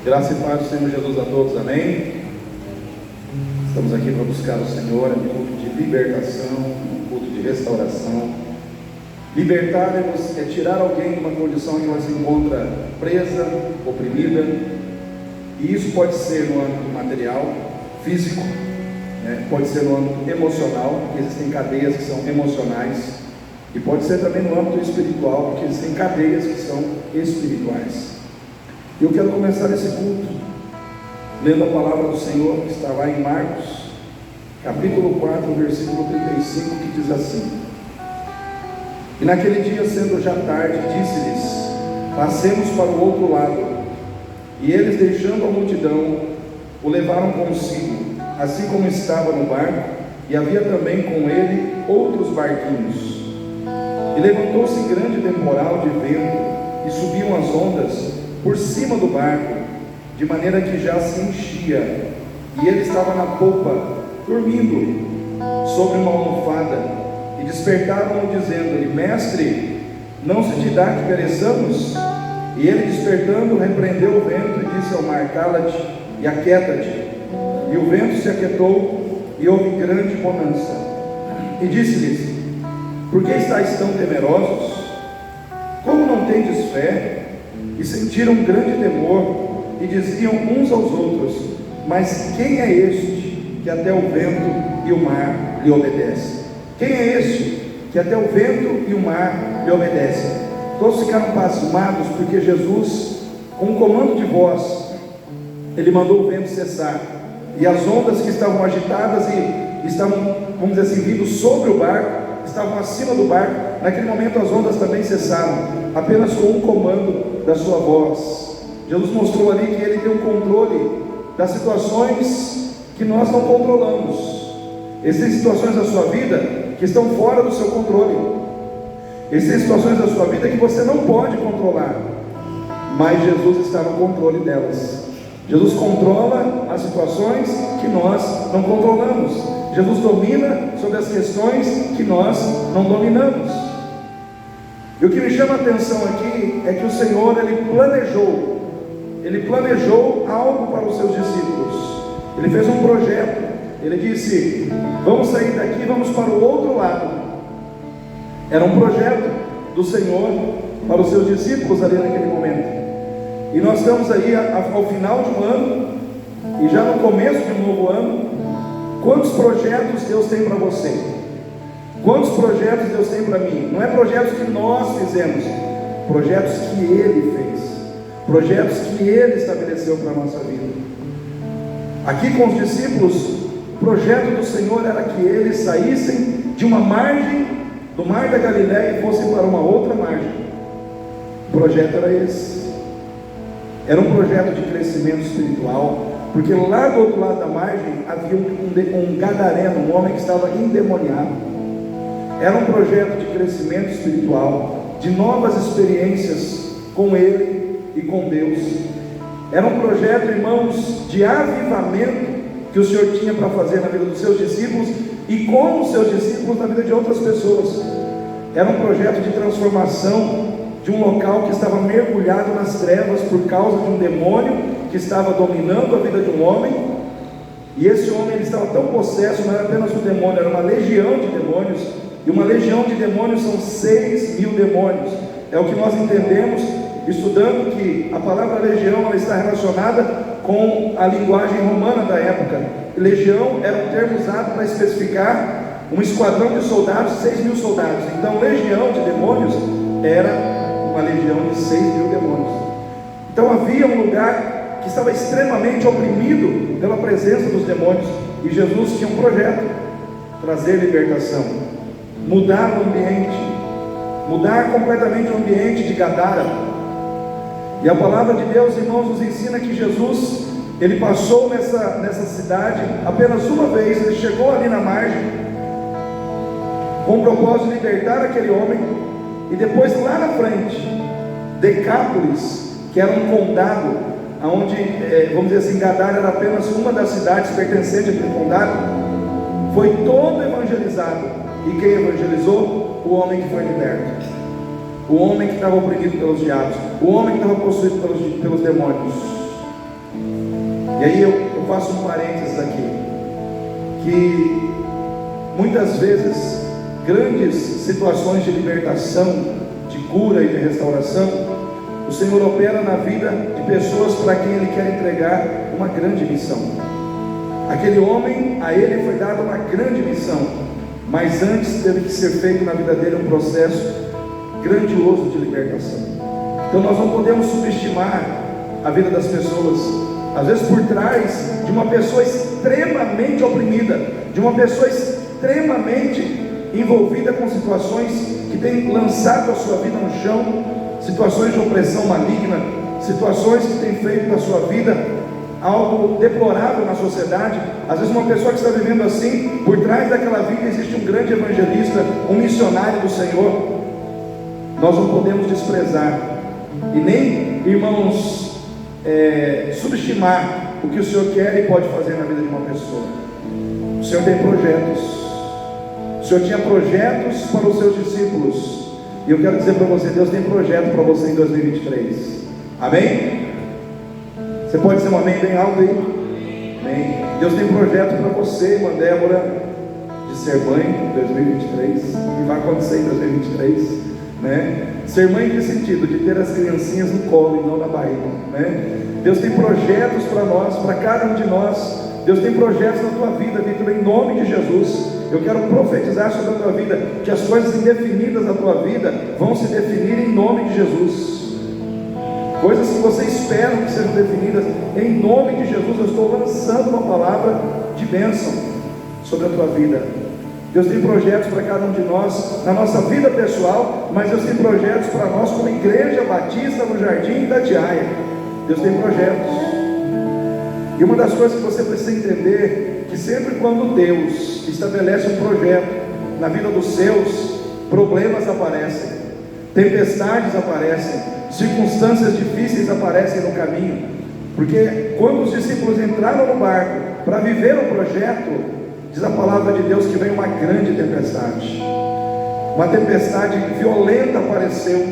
Graça e paz do Senhor Jesus a todos, amém? Estamos aqui para buscar o Senhor, um culto de libertação, um culto de restauração. Libertar é tirar alguém de uma condição em que ela se encontra presa, oprimida, e isso pode ser no âmbito material, físico, pode ser no âmbito emocional, porque existem cadeias que são emocionais, e pode ser também no âmbito espiritual, porque existem cadeias que são espirituais. E eu quero começar esse culto lendo a palavra do Senhor que está lá em Marcos, capítulo 4, versículo 35, que diz assim: E naquele dia, sendo já tarde, disse-lhes: Passemos para o outro lado. E eles, deixando a multidão, o levaram consigo, assim como estava no barco, e havia também com ele outros barquinhos. E levantou-se grande temporal de vento, e subiam as ondas por cima do barco, de maneira que já se enchia, e ele estava na popa, dormindo sobre uma almofada. E despertaram-no, dizendo-lhe: Mestre, não se te dá que pereçamos? E ele, despertando, repreendeu o vento e disse ao mar: Cala-te e aquieta-te. E o vento se aquietou, e houve grande bonança. E disse-lhes: Por que estáis tão temerosos? Como não tendes fé? E sentiram grande temor, e diziam uns aos outros: Mas quem é este que até o vento e o mar lhe obedecem? Quem é este que até o vento e o mar lhe obedecem? Todos ficaram pasmados, porque Jesus, com um comando de voz, ele mandou o vento cessar, e as ondas que estavam agitadas e estavam, vamos dizer assim, vindo sobre o barco, estavam acima do barco. Naquele momento as ondas também cessaram, apenas com um comando da sua voz. Jesus mostrou ali que ele tem um controle das situações que nós não controlamos. Existem situações da sua vida que estão fora do seu controle. Existem situações da sua vida que você não pode controlar, mas Jesus está no controle delas. Jesus controla as situações que nós não controlamos. Jesus domina sobre as questões que nós não dominamos. E o que me chama a atenção aqui é que o Senhor, Ele planejou algo para os seus discípulos. Ele fez um projeto. Ele disse: Vamos sair daqui, vamos para o outro lado. Era um projeto do Senhor para os seus discípulos ali naquele momento. E nós estamos aí ao final de um ano, e já no começo de um novo ano. Quantos projetos Deus tem para você? Quantos projetos Deus tem para mim? Não é projetos que nós fizemos, projetos que Ele fez, projetos que Ele estabeleceu para a nossa vida. Aqui com os discípulos, o projeto do Senhor era que eles saíssem de uma margem do mar da Galileia e fossem para uma outra margem. O projeto era esse. Era um projeto de crescimento espiritual, porque lá do outro lado da margem havia um gadareno, um homem que estava endemoniado. Era um projeto de crescimento espiritual, de novas experiências com Ele e com Deus. Era um projeto, irmãos, de avivamento que o Senhor tinha para fazer na vida dos seus discípulos e com os seus discípulos na vida de outras pessoas. Era um projeto de transformação de um local que estava mergulhado nas trevas por causa de um demônio que estava dominando a vida de um homem. E esse homem, ele estava tão possesso, não era apenas um demônio, era uma legião de demônios. E uma legião de demônios são 6.000 demônios. É o que nós entendemos estudando que a palavra legião, ela está relacionada com a linguagem romana da época. Legião era um termo usado para especificar um esquadrão de soldados, 6.000 soldados. Então legião de demônios era uma legião de 6.000 demônios. Então havia um lugar que estava extremamente oprimido pela presença dos demônios, e Jesus tinha um projeto: trazer libertação, mudar o ambiente, mudar completamente o ambiente de Gadara. E a palavra de Deus, irmãos, nos ensina que Jesus, ele passou nessa cidade apenas uma vez. Ele chegou ali na margem com o propósito de libertar aquele homem, e depois lá na frente, Decápolis, que era um condado, onde, vamos dizer assim, Gadara era apenas uma das cidades pertencentes àquele condado, foi todo evangelizado. E quem evangelizou? O homem que foi liberto, o homem que estava oprimido pelos diabos, o homem que estava possuído pelos demônios. E aí eu faço um parênteses aqui, que muitas vezes grandes situações de libertação, de cura e de restauração, o Senhor opera na vida de pessoas para quem Ele quer entregar uma grande missão. Aquele homem, a ele foi dada uma grande missão, mas antes teve que ser feito na vida dele um processo grandioso de libertação. Então nós não podemos subestimar a vida das pessoas. Às vezes por trás de uma pessoa extremamente oprimida, de uma pessoa extremamente envolvida com situações que tem lançado a sua vida no chão, situações de opressão maligna, situações que têm feito da sua vida algo deplorável na sociedade. Às vezes uma pessoa que está vivendo assim, por trás daquela vida existe um grande evangelista, um missionário do Senhor. Nós não podemos desprezar e nem, irmãos, subestimar o que o Senhor quer e pode fazer na vida de uma pessoa. O Senhor tem projetos. O Senhor tinha projetos para os seus discípulos, e eu quero dizer para você, Deus tem projeto para você em 2023. Amém? Você pode dizer um amém bem alto aí? Amém. Deus tem projeto para você, irmã Débora, de ser mãe em 2023, e vai acontecer em 2023, né? Ser mãe em que sentido? De ter as criancinhas no colo e não na barriga, né? Deus tem projetos para nós, para cada um de nós. Deus tem projetos na tua vida, Vitor, em nome de Jesus. Eu quero profetizar sobre a tua vida, que as coisas indefinidas da tua vida vão se definir em nome de Jesus. Coisas que você espera que sejam definidas, em nome de Jesus, eu estou lançando uma palavra de bênção sobre a tua vida. Deus tem projetos para cada um de nós, na nossa vida pessoal, mas Deus tem projetos para nós como Igreja Batista no Jardim Itatiaia. Deus tem projetos. E uma das coisas que você precisa entender, que sempre quando Deus estabelece um projeto na vida dos seus, problemas aparecem, tempestades aparecem, circunstâncias difíceis aparecem no caminho. Porque quando os discípulos entraram no barco para viver o projeto, diz a palavra de Deus que veio uma grande tempestade. Uma tempestade violenta apareceu,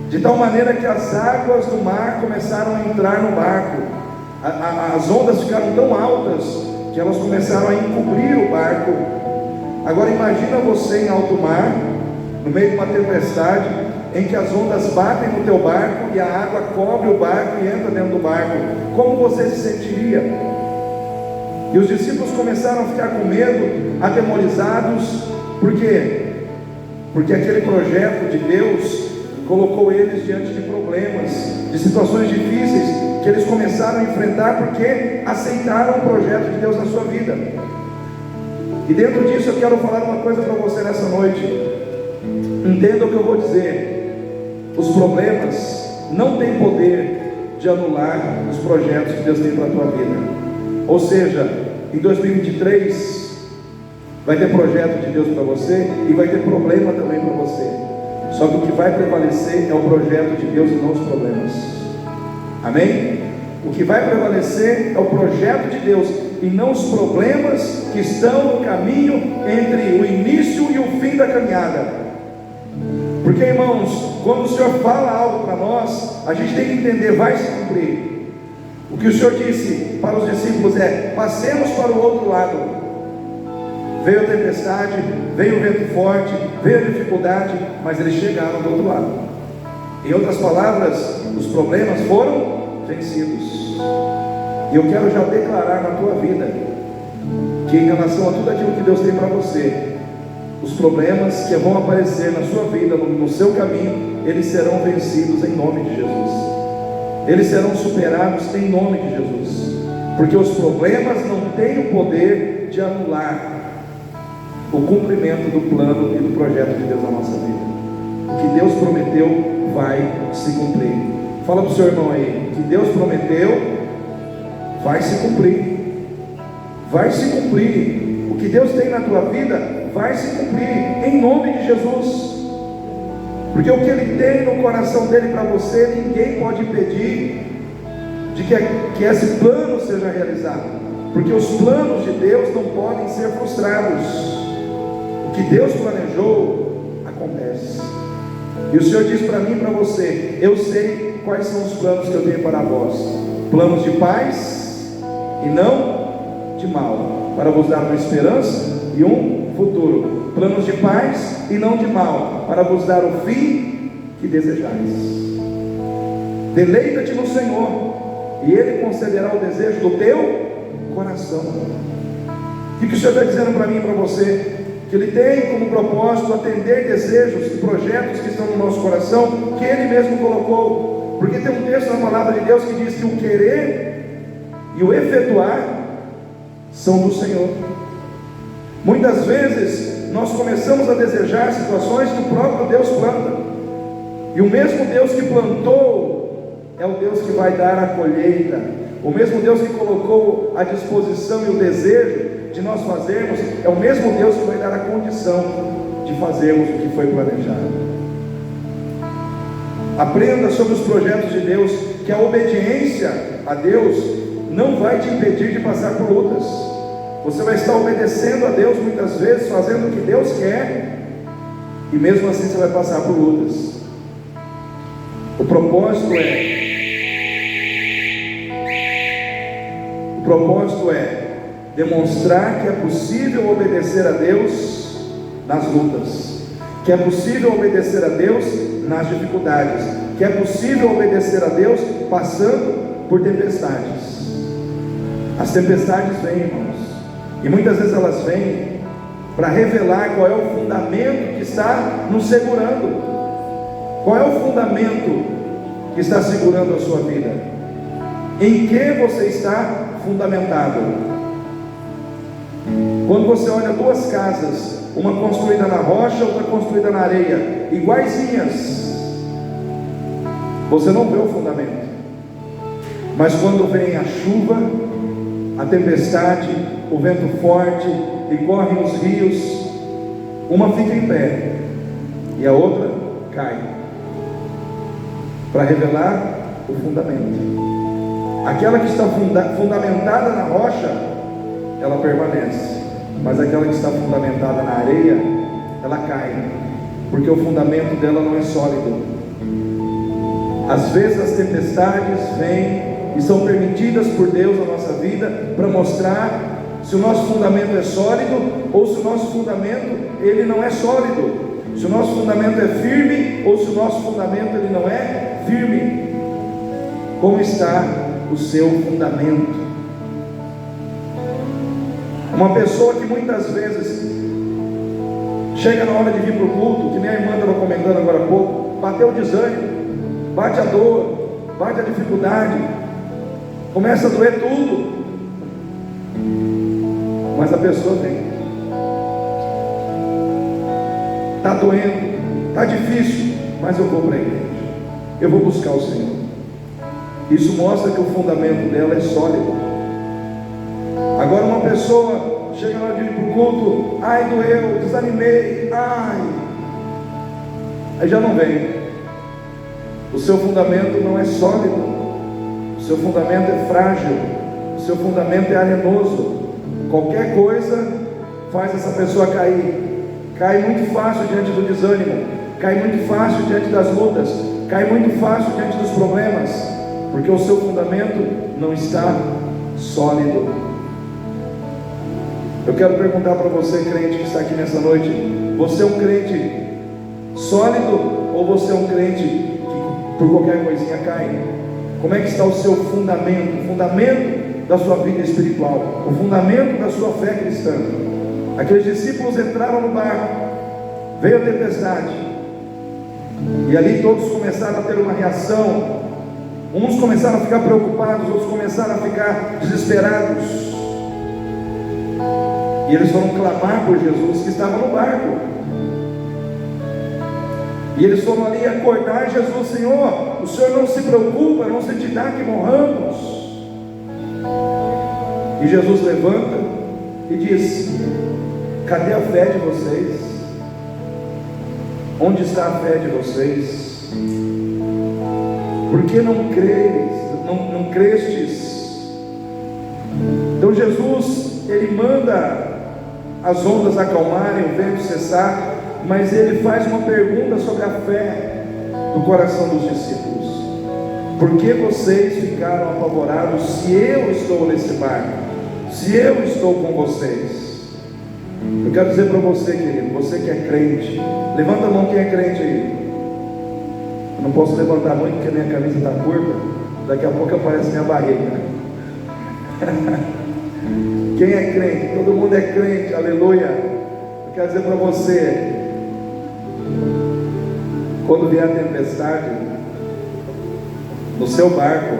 de tal maneira que as águas do mar começaram a entrar no barco. As ondas ficaram tão altas que elas começaram a encobrir o barco. Agora imagina você em alto mar, no meio de uma tempestade, em que as ondas batem no teu barco e a água cobre o barco e entra dentro do barco. Como você se sentiria? E os discípulos começaram a ficar com medo, atemorizados. Por quê? Porque aquele projeto de Deus colocou eles diante de problemas, de situações difíceis, que eles começaram a enfrentar porque aceitaram o projeto de Deus na sua vida. E dentro disso eu quero falar uma coisa para você nessa noite. Entenda o que eu vou dizer. Os problemas não têm poder de anular os projetos que Deus tem para a tua vida. Ou seja, em 2023 vai ter projeto de Deus para você e vai ter problema também para você. Só que o que vai prevalecer é o projeto de Deus e não os problemas. Amém? O que vai prevalecer é o projeto de Deus e não os problemas que estão no caminho entre o início e o fim da caminhada. Porque, irmãos, quando o Senhor fala algo para nós, a gente tem que entender, vai se cumprir. O que o Senhor disse para os discípulos é: passemos para o outro lado. Veio a tempestade, veio o vento forte, veio a dificuldade, mas eles chegaram do outro lado. Em outras palavras, os problemas foram vencidos. E eu quero já declarar na tua vida que, em relação a tudo aquilo que Deus tem para você, os problemas que vão aparecer na sua vida, no seu caminho, eles serão vencidos em nome de Jesus. Eles serão superados em nome de Jesus. Porque os problemas não têm o poder de anular o cumprimento do plano e do projeto de Deus na nossa vida. O que Deus prometeu vai se cumprir. Fala para o seu irmão aí: o que Deus prometeu vai se cumprir. Vai se cumprir. O que Deus tem na tua vida vai se cumprir em nome de Jesus. Porque o que Ele tem no coração dele para você, ninguém pode impedir de que esse plano seja realizado. Porque os planos de Deus não podem ser frustrados. O que Deus planejou acontece. E o Senhor diz para mim e para você: eu sei quais são os planos que eu tenho para vós. planos de paz e não de mal, para vos dar uma esperança e um futuro. Planos de paz e não de mal, para vos dar o fim que desejais. Deleita-te no Senhor, e Ele concederá o desejo do teu coração. O que o Senhor está dizendo para mim e para você? Que Ele tem como propósito atender desejos e projetos que estão no nosso coração, que Ele mesmo colocou. Porque tem um texto na palavra de Deus que diz que o querer e o efetuar são do Senhor. Muitas vezes nós começamos a desejar situações que o próprio Deus planta, e o mesmo Deus que plantou é o Deus que vai dar a colheita. O mesmo Deus que colocou a disposição e o desejo de nós fazermos é o mesmo Deus que vai dar a condição de fazermos o que foi planejado. Aprenda sobre os projetos de Deus, que a obediência a Deus não vai te impedir de passar por lutas. Você vai estar obedecendo a Deus muitas vezes, fazendo o que Deus quer, e mesmo assim você vai passar por lutas. O propósito é demonstrar que é possível obedecer a Deus nas lutas, que é possível obedecer a Deus nas dificuldades, que é possível obedecer a Deus passando por tempestades. As tempestades vêm, irmãos, e muitas vezes elas vêm para revelar qual é o fundamento que está nos segurando. Qual é o fundamento que está segurando a sua vida? Em que você está fundamentado? Quando você olha duas casas, uma construída na rocha, outra construída na areia, iguaizinhas, você não vê o fundamento. Mas quando vem a chuva, a tempestade, o vento forte e correm os rios, uma fica em pé e a outra cai, para revelar o fundamento. Aquela que está fundamentada na rocha, ela permanece, mas aquela que está fundamentada na areia, ela cai, porque o fundamento dela não é sólido. Às vezes as tempestades vêm e são permitidas por Deus na nossa vida para mostrar se o nosso fundamento é sólido ou se o nosso fundamento ele não é sólido, se o nosso fundamento é firme ou se o nosso fundamento ele não é firme. Como está o seu fundamento? Uma pessoa que muitas vezes chega na hora de vir para o culto, que nem a irmã estava comentando agora há pouco, bateu o desânimo, bate a dor, bate a dificuldade, começa a doer tudo, mas a pessoa vem, está doendo, está difícil, mas eu vou para a igreja, eu vou buscar o Senhor. Isso mostra que o fundamento dela é sólido. Agora uma pessoa chega na hora de ir para o culto, ai doeu, desanimei, ai, aí já não vem. O seu fundamento não é sólido, o seu fundamento é frágil, o seu fundamento é arenoso. Qualquer coisa faz essa pessoa cair. Cai muito fácil diante do desânimo, cai muito fácil diante das lutas, cai muito fácil diante dos problemas, porque o seu fundamento não está sólido. Eu quero perguntar para você, crente que está aqui nessa noite: você é um crente sólido ou você é um crente que por qualquer coisinha cai? Como é que está o seu fundamento? O fundamento da sua vida espiritual, o fundamento da sua fé cristã. Aqueles discípulos entraram no barco, veio a tempestade, e ali todos começaram a ter uma reação. Uns começaram a ficar preocupados, outros começaram a ficar desesperados, e eles foram clamar por Jesus que estava no barco, e eles foram ali acordar Jesus: Senhor, o Senhor não se preocupa, não se te dá que morramos? E Jesus levanta e diz: cadê a fé de vocês? Onde está a fé de vocês? Por que não crestes? Então Jesus, ele manda as ondas acalmarem, o vento cessar, mas ele faz uma pergunta sobre a fé do coração dos discípulos. Por que vocês ficaram apavorados se eu estou nesse barco? Se eu estou com vocês? Eu quero dizer para você, querido, você que é crente, levanta a mão quem é crente aí. Eu não posso levantar a mão porque minha camisa está curta, daqui a pouco aparece minha barriga. Quem é crente? Todo mundo é crente, aleluia. Eu quero dizer para você, quando vier a tempestade no seu barco,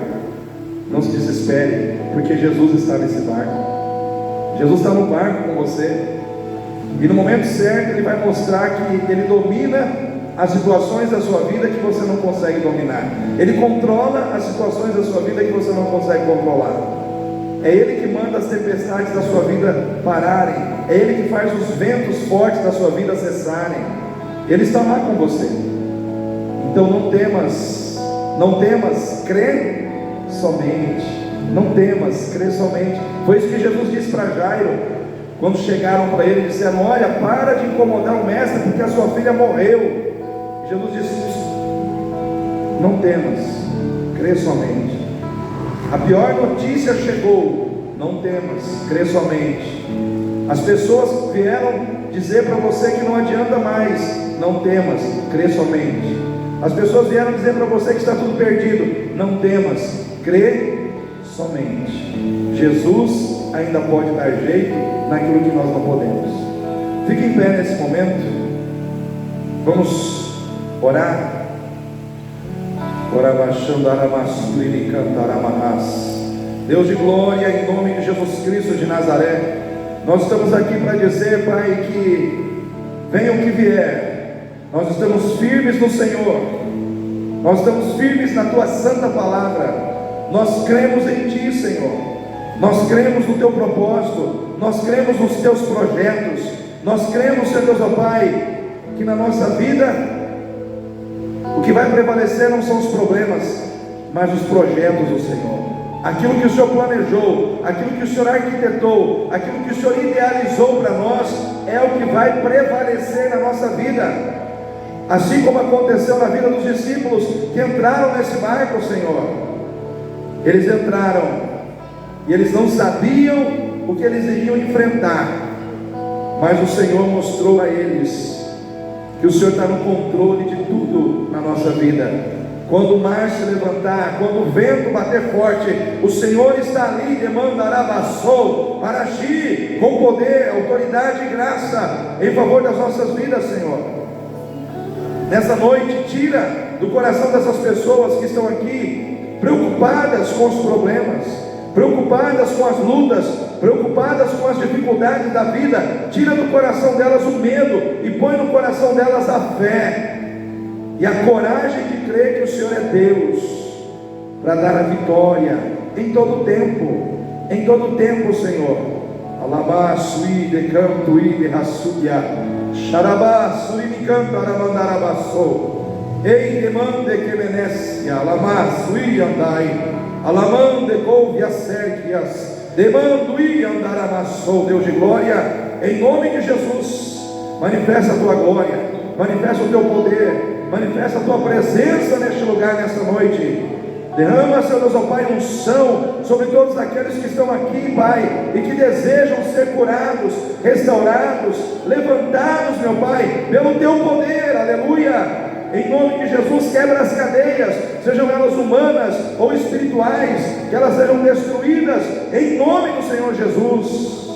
não se desespere, porque Jesus está nesse barco. Jesus está no barco com você, e no momento certo Ele vai mostrar que Ele domina as situações da sua vida que você não consegue dominar. Ele controla as situações da sua vida que você não consegue controlar. É Ele que manda as tempestades da sua vida pararem. É Ele que faz os ventos fortes da sua vida cessarem. Ele está lá com você. Então não temas, crê somente. Não temas, crê somente. Foi isso que Jesus disse para Jairo, quando chegaram para ele e disseram: olha, para de incomodar o mestre, porque a sua filha morreu. Jesus disse: não temas, crê somente. A pior notícia chegou, não temas, crê somente. As pessoas vieram dizer para você que não adianta mais, não temas, crê somente. As pessoas vieram dizer para você que está tudo perdido, não temas, crê somente. Jesus ainda pode dar jeito naquilo que nós não podemos. Fique em pé nesse momento, vamos orar. Deus de glória, em nome de Jesus Cristo de Nazaré, nós estamos aqui para dizer, Pai, que venha o que vier, nós estamos firmes no Senhor, nós estamos firmes na Tua santa palavra. Nós cremos em Ti, Senhor, nós cremos no Teu propósito, nós cremos nos Teus projetos, nós cremos, Senhor Deus, ó Pai, que na nossa vida o que vai prevalecer não são os problemas, mas os projetos do Senhor. Aquilo que o Senhor planejou, aquilo que o Senhor arquitetou, aquilo que o Senhor idealizou para nós, é o que vai prevalecer na nossa vida. Assim como aconteceu na vida dos discípulos que entraram nesse barco, Senhor. Eles entraram e eles não sabiam o que eles iriam enfrentar, mas o Senhor mostrou a eles que o Senhor está no controle de tudo na nossa vida. Quando o mar se levantar, quando o vento bater forte, o Senhor está ali, demandarabassou, para agir com poder, autoridade e graça em favor das nossas vidas, Senhor. Nessa noite, tira do coração dessas pessoas que estão aqui preocupadas com os problemas, preocupadas com as lutas, preocupadas com as dificuldades da vida. Tira do coração delas o medo e põe no coração delas a fé e a coragem de crer que o Senhor é Deus, para dar a vitória em todo tempo, Senhor. Alabasui de canto e de raçuia, xarabasui de canto aramandarabassou, ei demande que menecia, alamasui andai, alamande couve as sérquias, demando e andaramassou. Deus de glória, em nome de Jesus, manifesta a Tua glória, manifesta o Teu poder, manifesta a Tua presença neste lugar, nesta noite. Derrama, Senhor Deus, ó Pai, unção sobre todos aqueles que estão aqui, Pai, e que desejam ser curados, restaurados, levantados, meu Pai, pelo Teu poder, aleluia. Em nome de Jesus, quebra as cadeias, sejam elas humanas ou espirituais, que elas sejam destruídas, em nome do Senhor Jesus.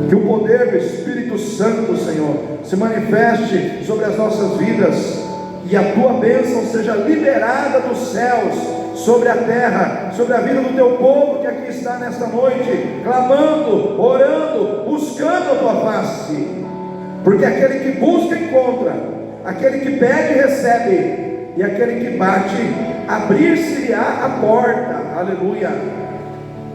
Que o poder do Espírito Santo, Senhor, se manifeste sobre as nossas vidas, e a Tua bênção seja liberada dos céus, sobre a terra, sobre a vida do Teu povo que aqui está nesta noite, clamando, orando, buscando a Tua face, porque aquele que busca, encontra, aquele que pede, recebe, e aquele que bate, abrir-se-lhe-á a porta, aleluia.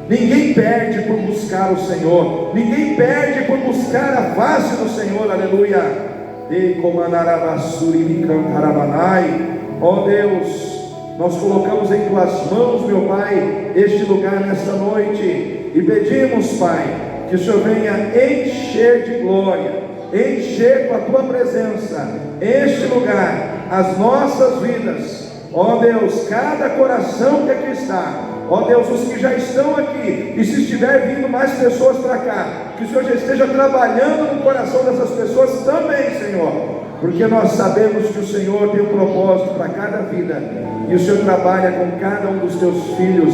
Ninguém perde por buscar o Senhor, ninguém perde por buscar a face do Senhor, aleluia. Ó Deus, nós colocamos em Tuas mãos, meu Pai, este lugar nesta noite, e pedimos, Pai, que o Senhor venha encher de glória, encher com a Tua presença este lugar, as nossas vidas. Ó Deus, cada coração que aqui está, ó Deus, os que já estão aqui, e se estiver vindo mais pessoas para cá, que o Senhor já esteja trabalhando no coração dessas pessoas também, Senhor, porque nós sabemos que o Senhor tem um propósito para cada vida, e o Senhor trabalha com cada um dos teus filhos,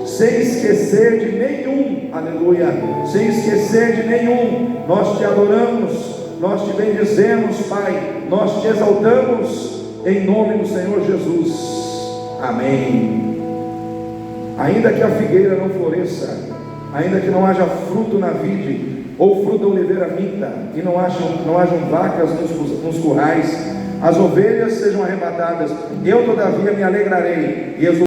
sem esquecer de nenhum, aleluia, sem esquecer de nenhum. Nós te adoramos, nós te bendizemos, Pai, nós te exaltamos, em nome do Senhor Jesus, amém. Ainda que a figueira não floresça, ainda que não haja fruto na vide, ou fruto da oliveira minta, e não hajam vacas nos currais, as ovelhas sejam arrebatadas, eu todavia me alegrarei, e